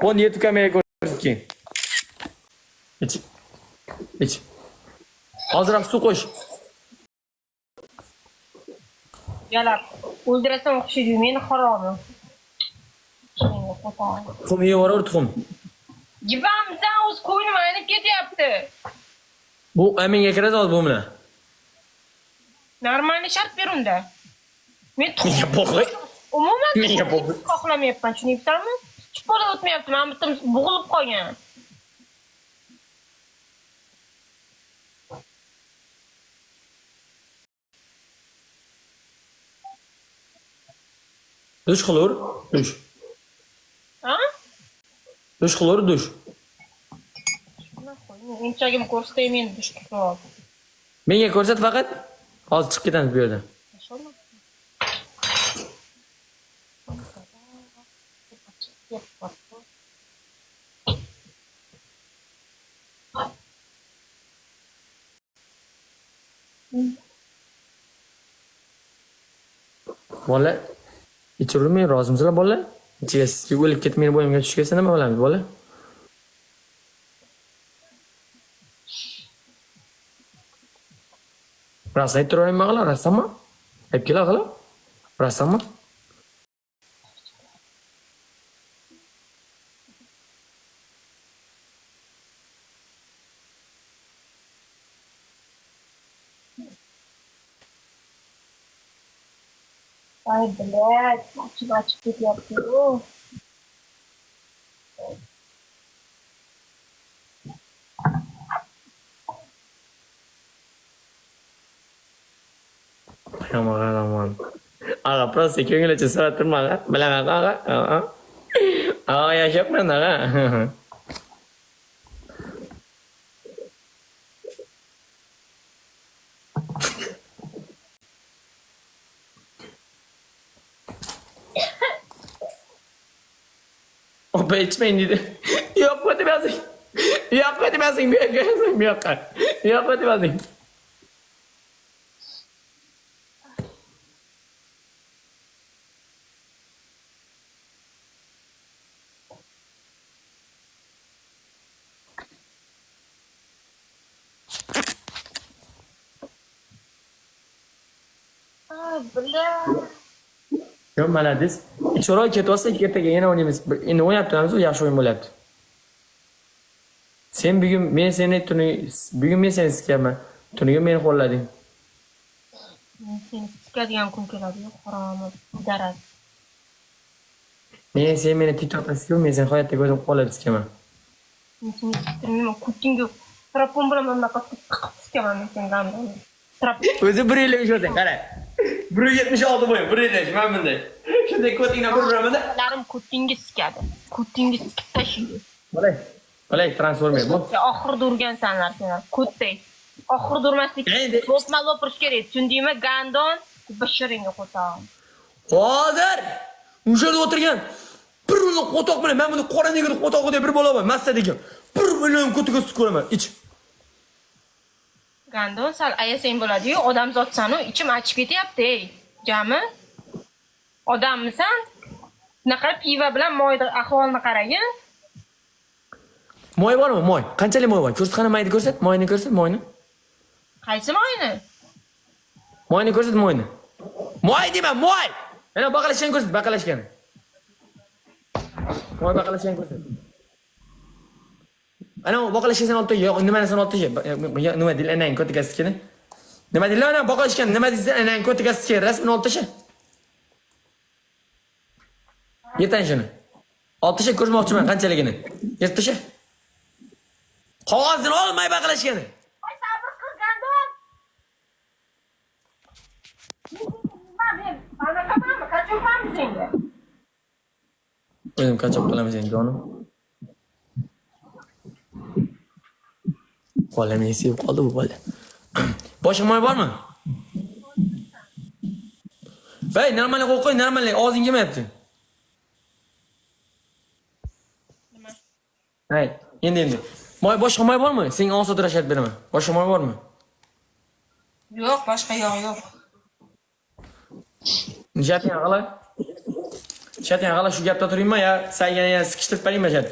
Qo'lni yetib kameraga ko'rsatgin. Ich. Ich. Hozirroq suv qo'sh. Yalab. O'ldirasan o'xshaydi, meni haromi. Tuxum yeyaver, tuxum. Yibamsan, o'z qo'ynim aynib ketyapti. Bu menga kiradi hozir bu bilan. Normalniy shart ber unda. Men Menga bo'g'ay. umuman Menga bo'g'ay. xohlamayapman, tushunayapsanmi? Chipola o'tmayapti, men bitta bo'g'ilib qolgan. Dush qilur, dush. Ha? Dush qilur, dush. Menchagim ko'rsatay, men dush qilib. Menga ko'rsat faqat. Hozir chiqib ketamiz bu yerdan. Bola, ichurmay rozimisizlar bola? Ichiga sizga o'lib ketib meni bo'yimga tushganda nima bo'lamiz bola? Rost ayttiraymi qala, rostmi? Aytib kela qala. Rostmi? Ay, блядь, açıp ketyapti. Aman. Aga prosta ko'ngilcha so'rab turma aga. Bilaman aga. Aga yashapman aga. Opa içmeyin dedi. Yok demezsin. Yok demezsin. Yok demezsin. Ay, блядь. Yok malades. İçoroy ketyapsa ertaga yana o'ynaymiz. Endi o'ynayapmiz, u yaxshi o'yin bo'lyapti. Sen bugun men seni siskaman. Tuniga meni qo'llading. Men seni sikadigan kun keladi, haromi, daraz. Sen meni TikTokda sikiyor, men seni hayotda ko'zim qo'llab siskaman. Men seni siktirmayman, kutingga strapon bilan bunaqa sikaman men seni gandon. Strap. O'zi 1.50 o'zing, qara. 1.76 bo'yim, 1.50 men bunday. Shunday ko'tingdan ko'raman-da. Larim kutingga sikadi. Kutingga sikib tashlaydi. Qalay transformer bu. Oxirida urgansanlar senlar, kutday. Oxirida urmaslik. Lopma lopirish kerak, tushundingmi? Gandon bashiringga qo'tog'im. Hozir o'sha yerda o'tirgan bir million qo'toq bilan men buni qora negri qo'tog'i deb bir bo'laman, massa degan. 1 million ko'tiga sut ko'raman. Ich. Gandon sal ayasang bo'ladi-yu, odamzodsan-u, ichim achib ketyapti, ey. Jami? Odammisan? Bunaqa piva bilan moyda ahvolni qaragin. Moy bormi? Moy. Qanchalik moy bor? Ko'rsat, qani mayni ko'rsat, moyni ko'rsat, moyni. Qaysi moyni? Moyni ko'rsat, moyni. Moy deyman, moy. Mana baqalashgan ko'rsat, baqalashgan. Moy baqalashgan ko'rsat. Ana baqalashgan olib yo'q, nimani san olib nima deyil, anang ko'tigaskini. Nima deyil, ana baqalashgan, nima deysiz, anang ko'tigaskini rasmini olib tasha. Yetan shuni. Olib tasha ko'rmoqchiman qanchaligini. Yetib tasha. Qog'ozni olmay baqalashgani. Ay, sabr qil, Gandon. Ana qapami, qachopamiz endi. O'zim qachop qilamiz endi jonim. Bola meni sevib qoldi bu bola. Boshqa moy bormi? Hey, normallik o'qiy, normallik og'zing kelmayapti. Nima? Hey, endi. Moy boshqa moy bormi? Senga og'zida rashad beraman. Boshqa moy bormi? Yo'q, boshqa yo'q. Nijatni qala. Chat yana g'ala shu gapda turingmi ya? Saygani yana sikishtirib qo'yingmi chat?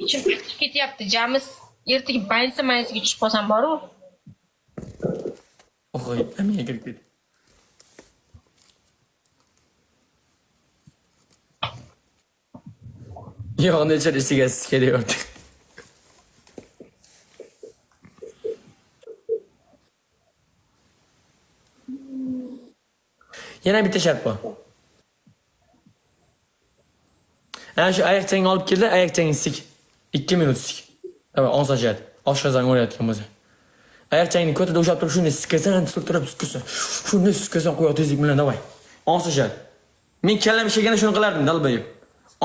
Ichim achib ketyapti. Jami ertaga maysa-maysiga tushib qolsam boru. Oy, amiga kirib ketdi. Yo'q, necha ichiga kelyapti. Yana bitta shart bor. Ana shu oyoqchangni olib keldi, oyoqchangni sik. 2 minut sik. Tamam, 10 soat. Oshqozon o'rayotgan bo'lsa. Oyoqchangni ko'tada ushlab turib, shuni sikasan, turib sikasan. Shuni sikasan, qo'y tezlik bilan, davay. 10 soat. Men kallam ishaganda shuni qilardim, dalbayib.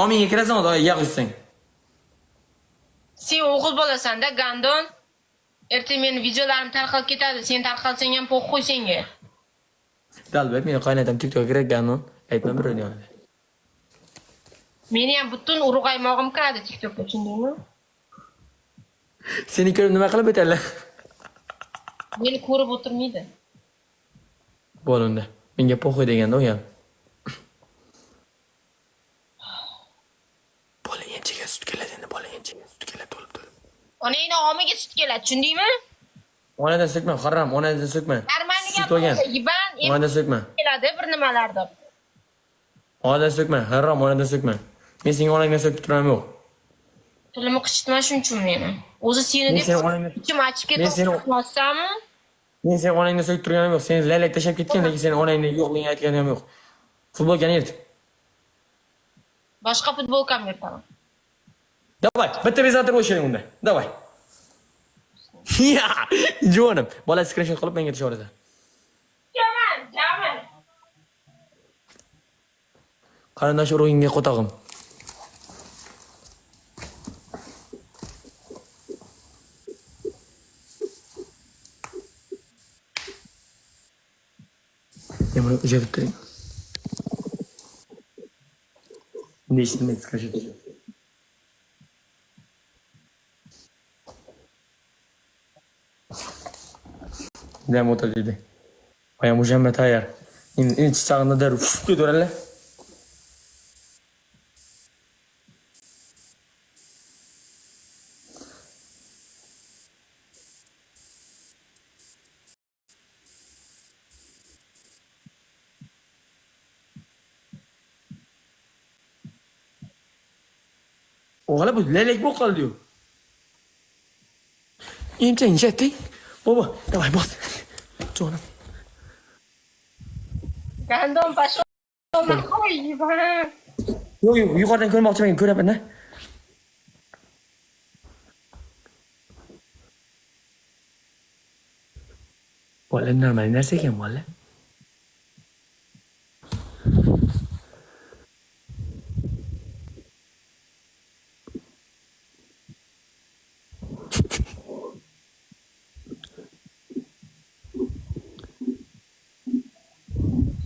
Ominga kirasan, oyoq yag'ishsang. Sen o'g'il bo'lasan-da, Gandon. Ertaga meni videolarim tarqalib ketadi. Sen tarqalsang ham po'q senga. Dalbayib, meni qaynatam TikTokga kirganman. Aytma bir yonida. Meni ham butun urug'aymog'im kiradi TikTokga, tushundingmi? Seni ko'rib nima qilib o'tadilar? Meni ko'rib o'tirmaydi. Bo'lindi. Menga po'xoy deganda u ham. Bola yanchiga sut keladi endi, bola yanchiga sut keladi to'lib. Onangni omiga sut keladi, tushundingmi? Onadan so'kma, harom, onadan so'kma. Darmonni Sut olgan. yiban Onadan so'kma. keladi bir nimalarda. Onadan so'kma, harom, onadan so'kma. Men senga onangdan so'kib turaman yo'q. Tilimi qichitma shuning uchun meni. O'zi seni Men deb seni onangdan ichim achib Men seni- ketmoqsanmi? Men sen onangdan so'kib turganim yo'q. Sen laylak tashab ketgan, lekin sen onangni yo'qligini aytganim yo'q. Futbolkani yert. Boshqa futbolkam yirtaman. Давай, bitta bezator o'shiring unda. Давай. Ya, jonim. Bola screenshot qilib menga tushaveradi. Jaman. Qarindosh urug'ingga qo'tog'im. Men buni o'chirib turing. Nechta men screenshot qildim. Dem o'tir dedi. Oyam o'shanma tayyor. Endi chichag'ini darib ketaveradilar. Oğlan bu lelek bu kaldı diyor. İmcan incetti. Baba, давай bas. Canım. Gandon pashon. Qo'y yiban. Yok yok yukarıdan ko'rmoqchi men ko'raman da. Bola normal narsa ekan bola.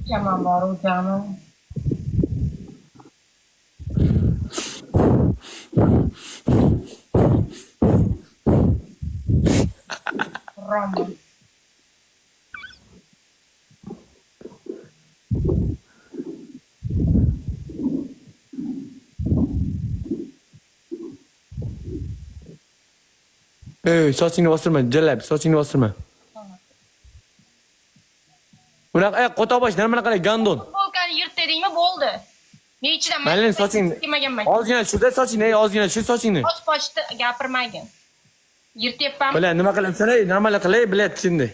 Jaman boru jaman. Rama. Sochingni bostirma, jallab, sochingni bostirma. Bunaqa qo'toq bosh, nima qilay, gandon. Futbolkani yirt dedingmi bo'ldi. Men ichidan Mayli sochingni. yemaganman. Ozgina shurda sochingni, ozgina shu sochingni. Pochda gapirmagin. Yirtyapman. Bila, nima qilamsan, nima qilay, bilat şimdi.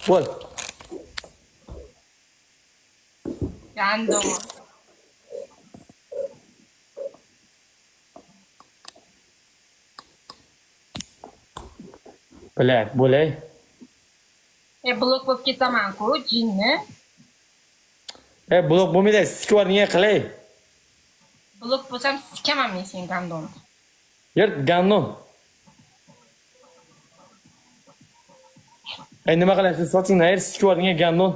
Bo'l. Gandon. Bilat, bo'lay. Blok bo'lib ketaman-ku, jinni. Blok bo'lmaydi, sikvar niye qilay? Blok bo'lsam sikaman men sen Gandon. Yert gandon. Nima qilasın, sochingni ayir, sikvar niye gandon?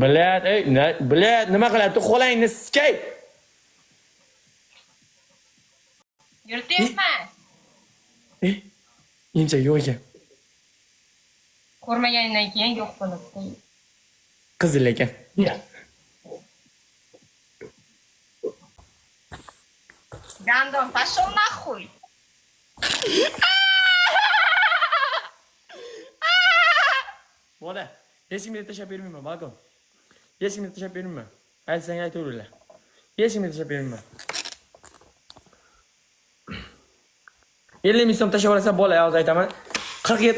Bilad, bilad, nima qiladi? Qo'lingni sikay. Yurtyapman. Emchak yo'q ekan. Ko'rmagandan keyin yo'q bo'libdi. Qizil ekan. Gandon, пошел нахуй. Bola, hech kimga tashlab bermayman, balkon. Hech kimga tashlab bermayman. Aytsang aytaveringlar. Hech kimga tashlab bermayman. 50 ming so'm tashlab olsa bola, hozir aytaman. 47